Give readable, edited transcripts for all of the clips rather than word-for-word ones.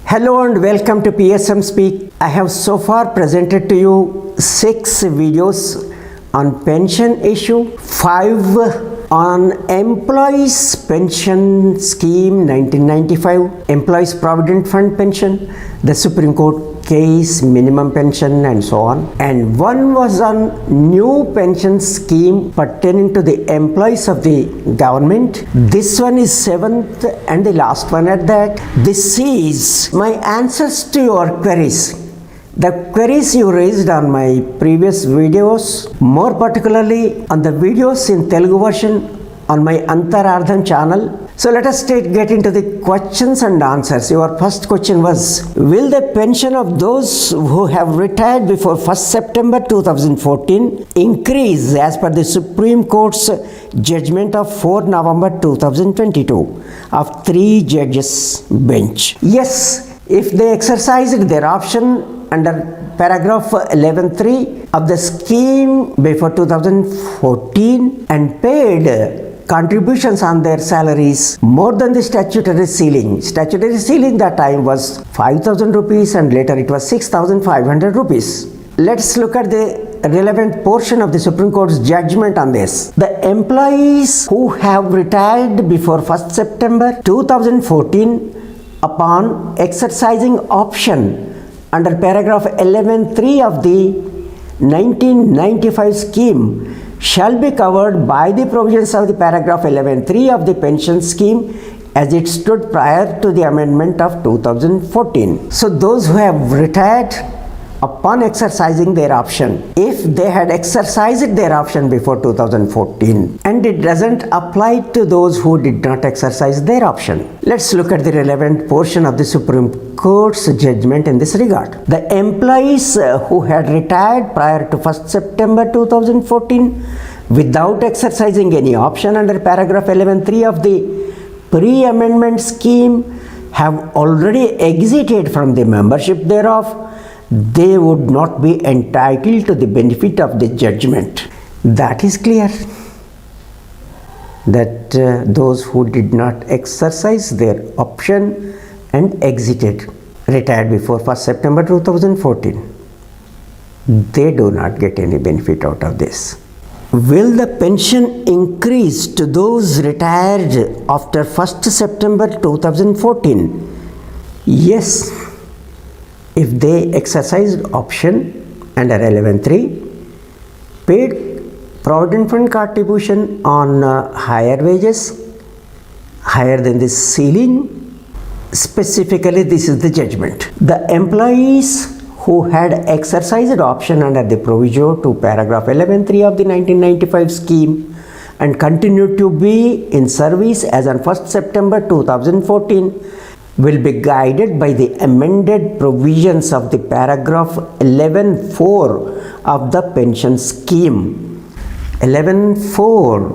Hello and welcome to PSM Speak. I have so far presented to you 6 videos on pension issue, 5 on Employees Pension Scheme 1995, Employees Provident Fund Pension, the Supreme Court case, minimum pension and so on, and 1 was on new pension scheme pertaining to the employees of the government. This one is 7th and the last one at that. This is my answers to your queries. The queries you raised on my previous videos, more particularly on the videos in Telugu version on my Antaraardham channel. So let us get into the questions and answers. Your first question was, will the pension of those who have retired before 1st September 2014 increase as per the Supreme Court's judgment of 4 November 2022 of 3 judges bench? Yes, if they exercised their option under paragraph 11.3 of the scheme before 2014 and paid contributions on their salaries more than the statutory ceiling. Statutory ceiling that time was 5,000 rupees and later it was 6,500 rupees. Let's look at the relevant portion of the Supreme Court's judgment on this. The employees who have retired before 1st September 2014 upon exercising option under paragraph 11.3 of the 1995 scheme shall be covered by the provisions of the paragraph 11.3 of the pension scheme as it stood prior to the amendment of 2014. So those who have retired upon exercising their option, if they had exercised their option before 2014, and it doesn't apply to those who did not exercise their option. Let's look at the relevant portion of the Supreme Court's judgment in this regard. The employees who had retired prior to 1st September 2014 without exercising any option under paragraph 11.3 of the pre-amendment scheme have already exited from the membership thereof, they would not be entitled to the benefit of the judgment. That is clear. That those who did not exercise their option and exited, retired before 1st September 2014, they do not get any benefit out of this. Will the pension increase to those retired after 1st September 2014? Yes, if they exercised option under 11.3, paid provident fund contribution on higher wages, higher than the ceiling. Specifically, this is the judgment. The employees who had exercised option under the proviso to paragraph 11.3 of the 1995 scheme and continued to be in service as on 1st September 2014 will be guided by the amended provisions of the paragraph 11.4 of the pension scheme. 11.4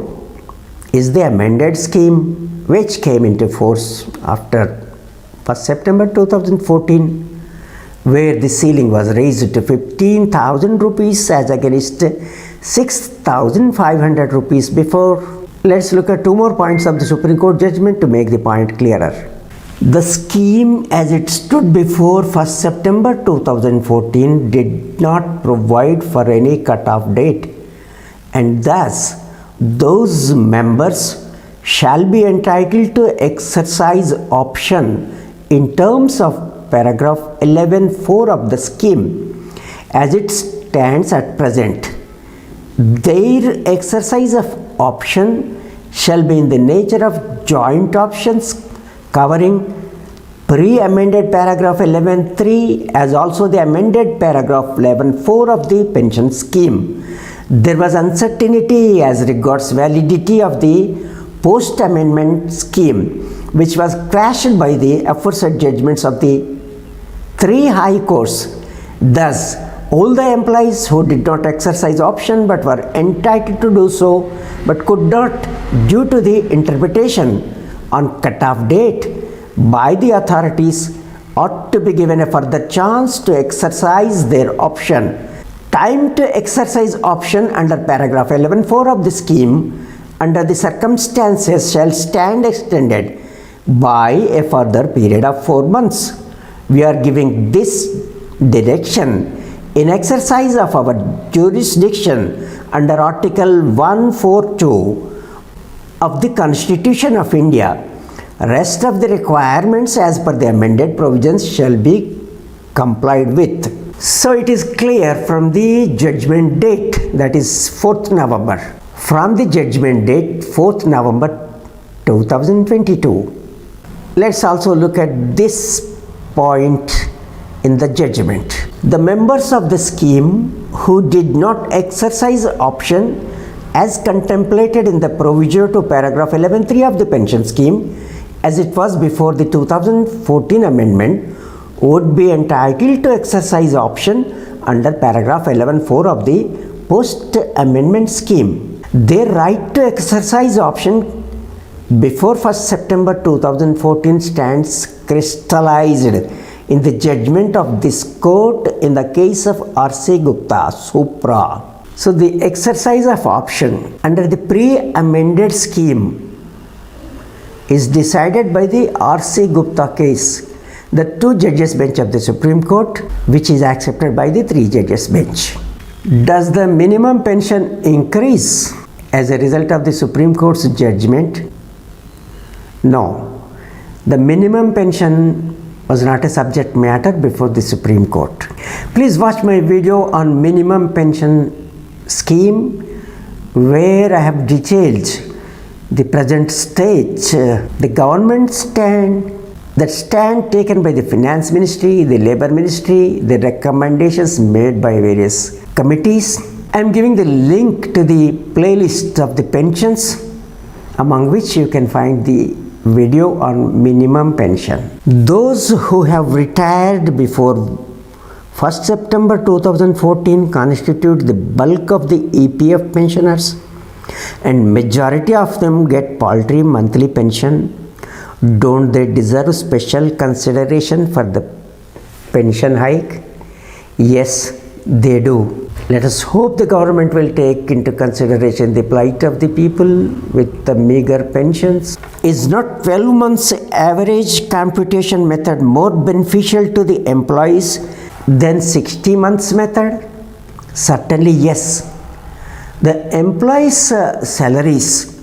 is the amended scheme which came into force after 1st September 2014, where the ceiling was raised to 15,000 rupees as against 6,500 rupees before. Let's look at 2 more points of the Supreme Court judgment to make the point clearer. The scheme as it stood before 1st September 2014 did not provide for any cut-off date, and thus those members shall be entitled to exercise option in terms of paragraph 11.4 of the scheme as it stands at present. Their exercise of option shall be in the nature of joint options covering pre-amended paragraph 11.3 as also the amended paragraph 11.4 of the pension scheme. There was uncertainty as regards validity of the post-amendment scheme, which was quashed by the aforesaid judgments of the 3 high courts. Thus, all the employees who did not exercise option but were entitled to do so but could not due to the interpretation on cut-off date by the authorities ought to be given a further chance to exercise their option. Time to exercise option under paragraph 11.4 of the scheme under the circumstances shall stand extended by a further period of 4 months. we are giving this direction in exercise of our jurisdiction under Article 142 of the Constitution of India. Rest of the requirements as per the amended provisions shall be complied with. So it is clear from the judgment date, that is 4th November. From the judgment date 4th November 2022. Let's also look at this point in the judgment. The members of the scheme who did not exercise option as contemplated in the proviso to paragraph 11.3 of the pension scheme as it was before the 2014 amendment would be entitled to exercise option under paragraph 11.4 of the post amendment scheme. Their right to exercise option before 1st September 2014 stands crystallized in the judgment of this court in the case of RC Gupta, Supra. So the exercise of option under the pre-amended scheme is decided by the RC Gupta case, the 2 judges bench of the Supreme Court, which is accepted by the 3 judges bench. Does the minimum pension increase as a result of the Supreme Court's judgment? No. The minimum pension was not a subject matter before the Supreme Court. Please watch my video on minimum pension scheme where I have detailed the present stage, the government stand, the stand taken by the Finance Ministry, the Labour Ministry, the recommendations made by various committees. I am giving the link to the playlist of the pensions, among which you can find the video on minimum pension. Those who have retired before 1st September 2014 constitute the bulk of the EPF pensioners, and majority of them get paltry monthly pension. Don't they deserve special consideration for the pension hike? Yes, they do. Let us hope the government will take into consideration the plight of the people with the meager pensions. Is not 12 months average computation method more beneficial to the employees than 60 months method? Certainly yes. The employees' salaries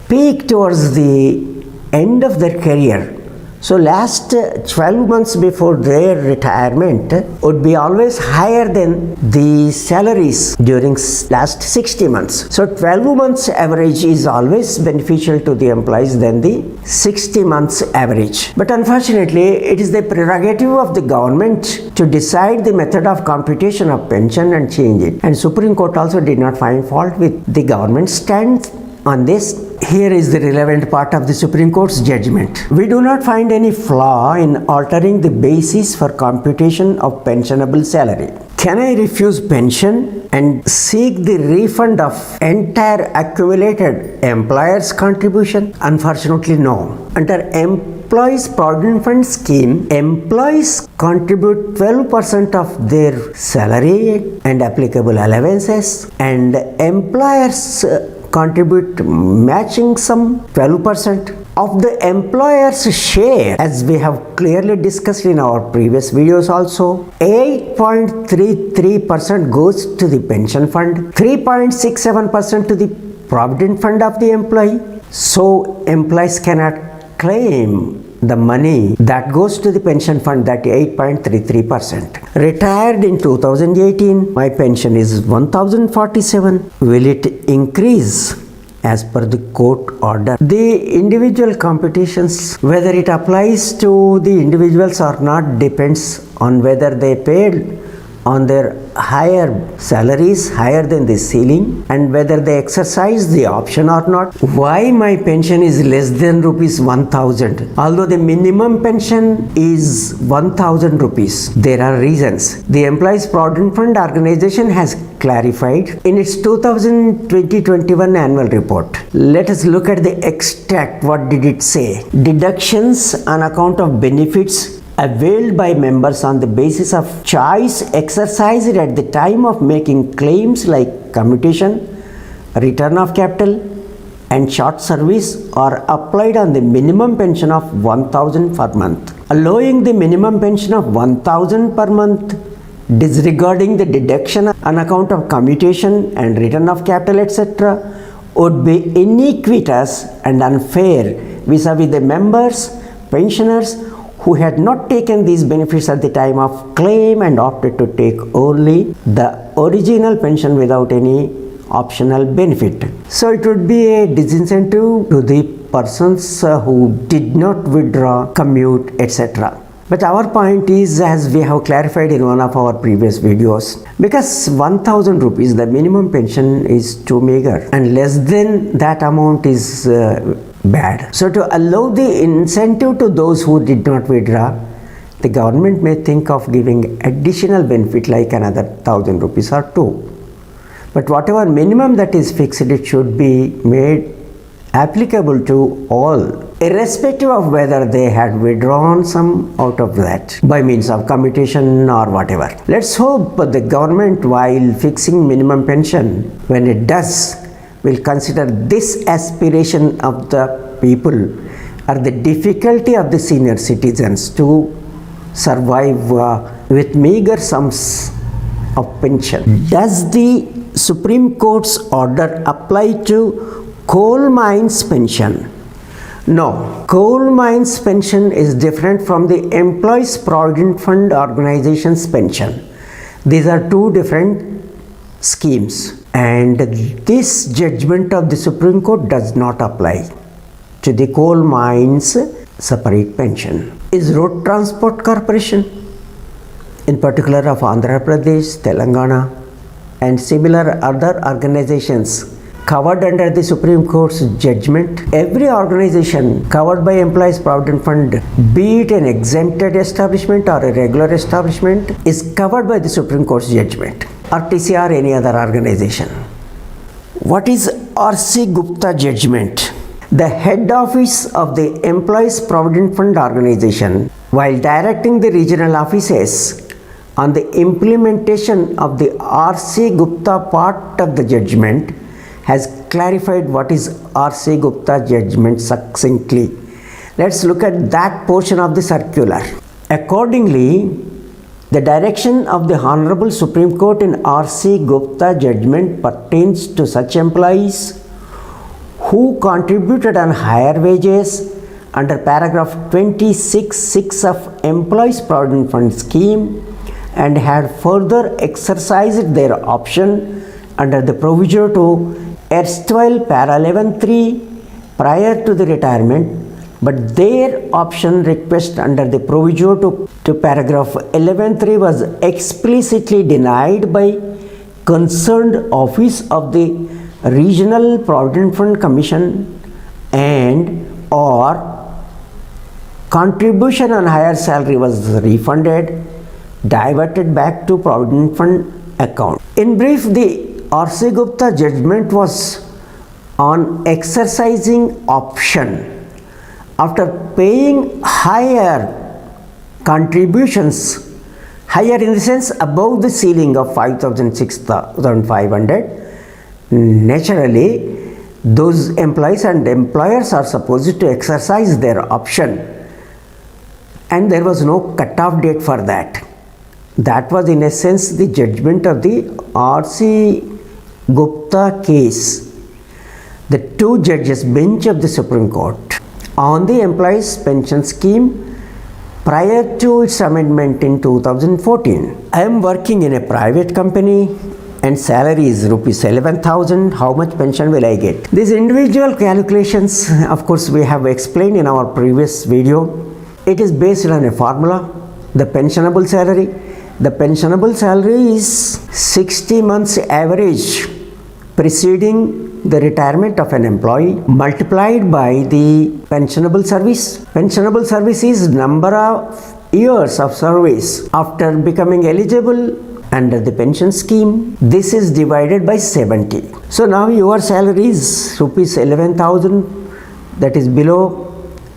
peak towards the end of their career. So last 12 months before their retirement would be always higher than the salaries during last 60 months. So 12 months average is always beneficial to the employees than the 60 months average. But unfortunately, it is the prerogative of the government to decide the method of computation of pension and change it. And Supreme Court also did not find fault with the government's stand on this. Here is the relevant part of the Supreme Court's judgment. We do not find any flaw in altering the basis for computation of pensionable salary. Can I refuse pension and seek the refund of entire accumulated employer's contribution? Unfortunately, no. Under Employees Provident Fund scheme, employees contribute 12% of their salary and applicable allowances, and employers contribute matching sum 12% of the employer's share. As we have clearly discussed in our previous videos also, 8.33% goes to the pension fund, 3.67% to the provident fund of the employee. So employees cannot claim the money that goes to the pension fund, that 8.33%. Retired in 2018, my pension is 1047. Will it increase as per the court order? The individual computations, whether it applies to the individuals or not, depends on whether they paid on their higher salaries, higher than the ceiling, and whether they exercise the option or not. Why my pension is less than rupees 1000, although the minimum pension is 1000 rupees? There are reasons. The Employees Provident Fund organization has clarified in its 2020-21 annual report. Let us look at the extract. What did it say? Deductions on account of benefits availed by members on the basis of choice exercised at the time of making claims like commutation, return of capital, and short service are applied on the minimum pension of 1000 per month. Allowing the minimum pension of 1000 per month, disregarding the deduction on account of commutation and return of capital etc. would be iniquitous and unfair vis-a-vis the members, pensioners who had not taken these benefits at the time of claim and opted to take only the original pension without any optional benefit. So it would be a disincentive to the persons who did not withdraw, commute, etc. But our point is, as we have clarified in one of our previous videos, because 1000 rupees, the minimum pension is too meager, and less than that amount is bad. So to allow the incentive to those who did not withdraw, the government may think of giving additional benefit like another 1000 rupees or 2. But whatever minimum that is fixed, it should be made applicable to all, irrespective of whether they had withdrawn some out of that by means of commutation or whatever. Let's hope the government, while fixing minimum pension, when it does, will consider this aspiration of the people or the difficulty of the senior citizens to survive with meager sums of pension. Does the Supreme Court's order apply to Coalmines Pension? No, Coalmines Pension is different from the Employees Provident Fund Organization's pension. These are two different schemes, and this judgment of the Supreme Court does not apply to the coal mines separate pension. Is Road Transport Corporation, in particular of Andhra Pradesh, Telangana, and similar other organizations covered under the Supreme Court's judgment? Every organization covered by Employees Provident Fund, be it an exempted establishment or a regular establishment, is covered by the Supreme Court's judgment. RTC or any other organization. What is RC Gupta judgment? The head office of the Employees Provident Fund organization, while directing the regional offices on the implementation of the RC Gupta part of the judgment, has clarified what is RC Gupta judgment succinctly. Let's look at that portion of the circular. Accordingly, the direction of the Honorable Supreme Court in RC Gupta judgment pertains to such employees who contributed on higher wages under paragraph 26(6) of Employees Provident Fund scheme and had further exercised their option under the proviso to erstwhile para 11(3) prior to the retirement, but their option request under the proviso to paragraph 11(3) was explicitly denied by concerned office of the Regional Provident Fund Commission, and or contribution on higher salary was refunded, diverted back to Provident Fund account. In brief, the RC Gupta judgment was on exercising option after paying higher contributions, higher in the sense above the ceiling of 5,000, 6,500. Naturally, those employees and employers are supposed to exercise their option, and there was no cut-off date for that. That was in a sense the judgment of the RC Gupta case. The two judges bench of the Supreme Court on the Employees Pension Scheme prior to its amendment in 2014. I am working in a private company and salary is rupees 11,000. How much pension will I get? These individual calculations, of course, we have explained in our previous video. It is based on a formula, the pensionable salary. The pensionable salary is 60 months average preceding the retirement of an employee multiplied by the pensionable service. Pensionable service is number of years of service after becoming eligible under the pension scheme. This is divided by 70. So now your salary is rupees 11,000, that is below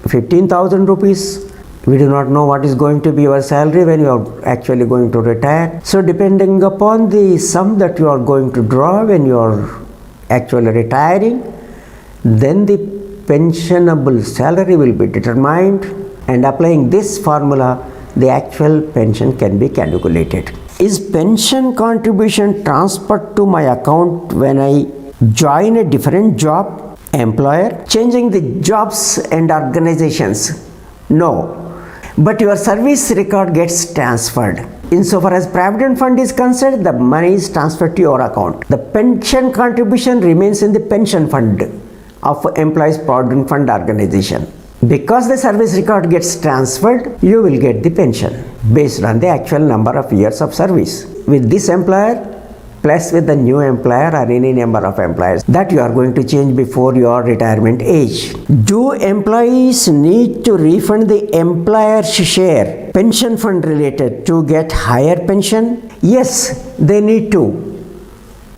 15,000 rupees. We do not know what is going to be your salary when you are actually going to retire. So depending upon the sum that you are going to draw when you are actually retiring, then the pensionable salary will be determined, and applying this formula, the actual pension can be calculated. Is pension contribution transferred to my account when I join a different job, employer, changing the jobs and organizations? No. But your service record gets transferred. Insofar as Provident Fund is concerned, the money is transferred to your account. The pension contribution remains in the pension fund of Employees Provident Fund organization. Because the service record gets transferred, you will get the pension based on the actual number of years of service with this employer plus with the new employer or any number of employers that you are going to change before your retirement age. Do employees need to refund the employer's share pension fund related to get higher pension? Yes, they need to.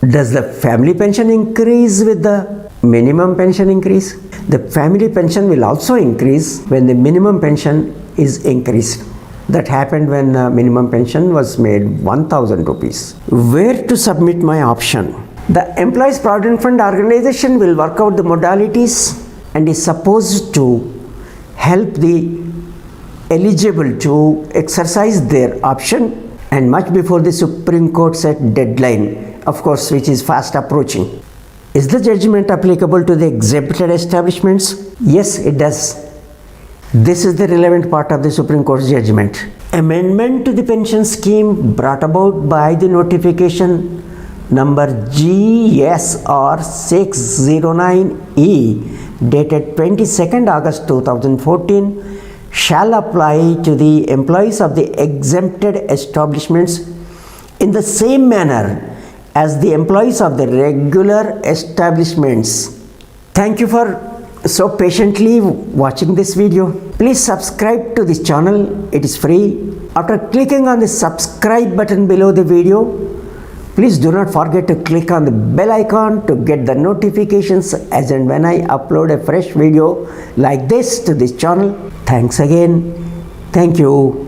Does the family pension increase with the minimum pension increase? The family pension will also increase when the minimum pension is increased. That happened when minimum pension was made 1000 rupees. Where to submit my option? The Employees Provident Fund organization will work out the modalities and is supposed to help the eligible to exercise their option, and much before the Supreme Court set deadline, of course, which is fast approaching. Is the judgment applicable to the exempted establishments? Yes, it does. This is the relevant part of the Supreme Court's judgment. Amendment to the pension scheme brought about by the notification number GSR 609E dated 22nd August 2014 shall apply to the employees of the exempted establishments in the same manner as the employees of the regular establishments. Thank you for so patiently watching this video. Please subscribe to this channel. It is free. After clicking on the subscribe button below the video, please do not forget to click on the bell icon to get the notifications as and when I upload a fresh video like this to this channel. Thanks again. Thank you.